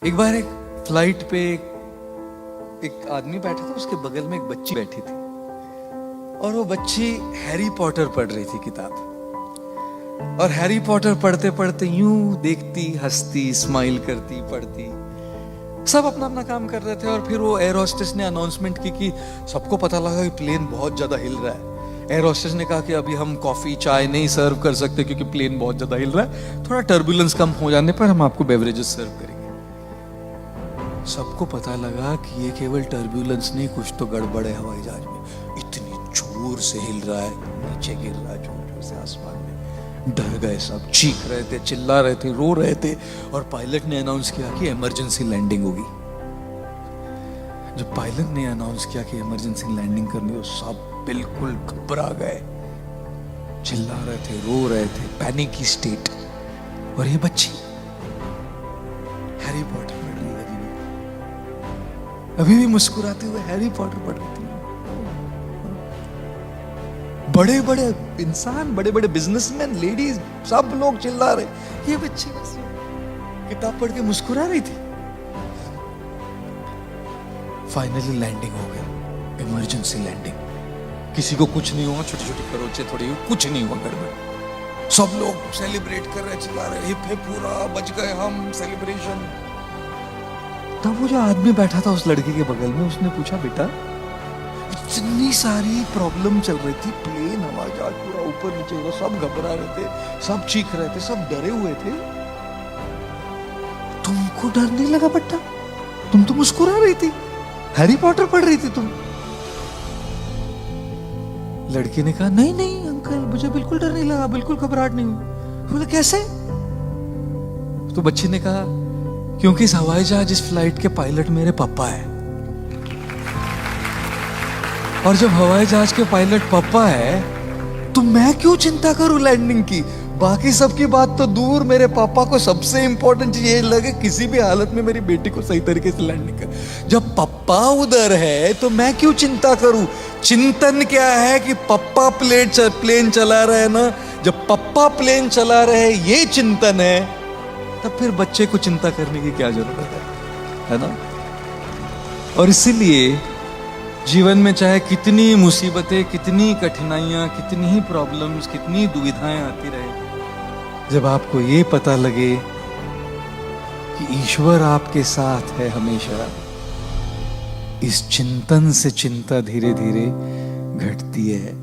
एक बार एक फ्लाइट पे एक आदमी बैठा था, उसके बगल में एक बच्ची बैठी थी और वो बच्ची हैरी पॉटर पढ़ रही थी किताब। और हैरी पॉटर पढ़ते पढ़ते यूं देखती, हंसती, स्माइल करती, पढ़ती, सब अपना अपना काम कर रहे थे। और फिर वो एयर होस्टेस ने अनाउंसमेंट की कि सबको पता लगा कि प्लेन बहुत ज्यादा हिल रहा है। एयर होस्टेस ने कहा कि अभी हम कॉफी चाय नहीं सर्व कर सकते क्योंकि प्लेन बहुत ज्यादा हिल रहा है, थोड़ा टर्बुलेंस कम हो जाने पर हम आपको बेवरेजेस सर्व करेंगे। सबको पता लगा कि ये केवल टर्बुलेंस नहीं, कुछ तो गड़बड़ है हवाई जहाज में। इतनी जोर से हिल रहा है, नीचे गिर रहा है जोर से आसमान में। डर गए सब, चीख रहे थे, चिल्ला रहे थे, रो रहे थे। और पायलट ने अनाउंस किया कि इमरजेंसी लैंडिंग होगी। जब पायलट ने अनाउंस किया कि इमरजेंसी लैंडिंग करनी हो, सब बिल्कुल घबरा गए, चिल्ला रहे थे, रो रहे थे, पैनिक की स्टेट। और ये बच्ची हैरी पॉटर पढ़ रही है, अभी भी मुस्कुराते हुए हैरी पॉटर पढ़ रही थी। बड़े बड़े इंसान, बड़े बड़े बिजनेसमैन, लेडीज, सब लोग चिल्ला रहे, ये बच्ची बस किताब पढ़ के मुस्कुरा रही थी। फाइनली लैंडिंग हो गई, इमरजेंसी लैंडिंग। किसी को कुछ नहीं हुआ, छोटी छोटी खरोंचे थोड़ी हुई, कुछ नहीं हुआ गड़बड़। सब लोग सेलिब्रेट कर रहे, चिल्ला रहे, हिप हिप पूरा, बच गए हम, सेलिब्रेशन। तब वो जो आदमी बैठा था उस लड़की के बगल में, उसने पूछा, बेटा इतनी सारी प्रॉब्लम चल रही थी, प्लेन हवाई जहाज पूरा ऊपर नीचे हो रहा, सब घबरा रहे थे, सब चीख रहे थे, सब डरे हुए थे, तुमको डर नहीं लगा बेटा? तुम तो मुस्कुरा रही थी, हैरी पॉटर पढ़ रही थी तुम। लड़की ने कहा, नहीं नहीं अंकल, मुझे बिल्कुल डर नहीं लगा, बिल्कुल घबराहट नहीं हुई। बोले कैसे? तो बच्ची ने कहा, क्योंकि इस हवाई जहाज, इस फ्लाइट के पायलट मेरे पापा है। और जब हवाई जहाज के पायलट पापा है तो मैं क्यों चिंता करूं लैंडिंग की? बाकी सबकी बात तो दूर, मेरे पापा को सबसे इंपॉर्टेंट चीज ये लगे किसी भी हालत में मेरी बेटी को सही तरीके से लैंडिंग कर। जब पापा उधर है तो मैं क्यों चिंता करूं? चिंतन क्या है कि पापा प्लेन चला रहे हैं ना। जब पापा प्लेन चला रहे ये चिंतन है, तब फिर बच्चे को चिंता करने की क्या जरूरत है ना? और इसीलिए जीवन में चाहे कितनी मुसीबतें, कितनी कठिनाइयां, कितनी ही प्रॉब्लम्स, कितनी दुविधाएं आती रहे, जब आपको ये पता लगे कि ईश्वर आपके साथ है हमेशा, इस चिंतन से चिंता धीरे धीरे घटती है।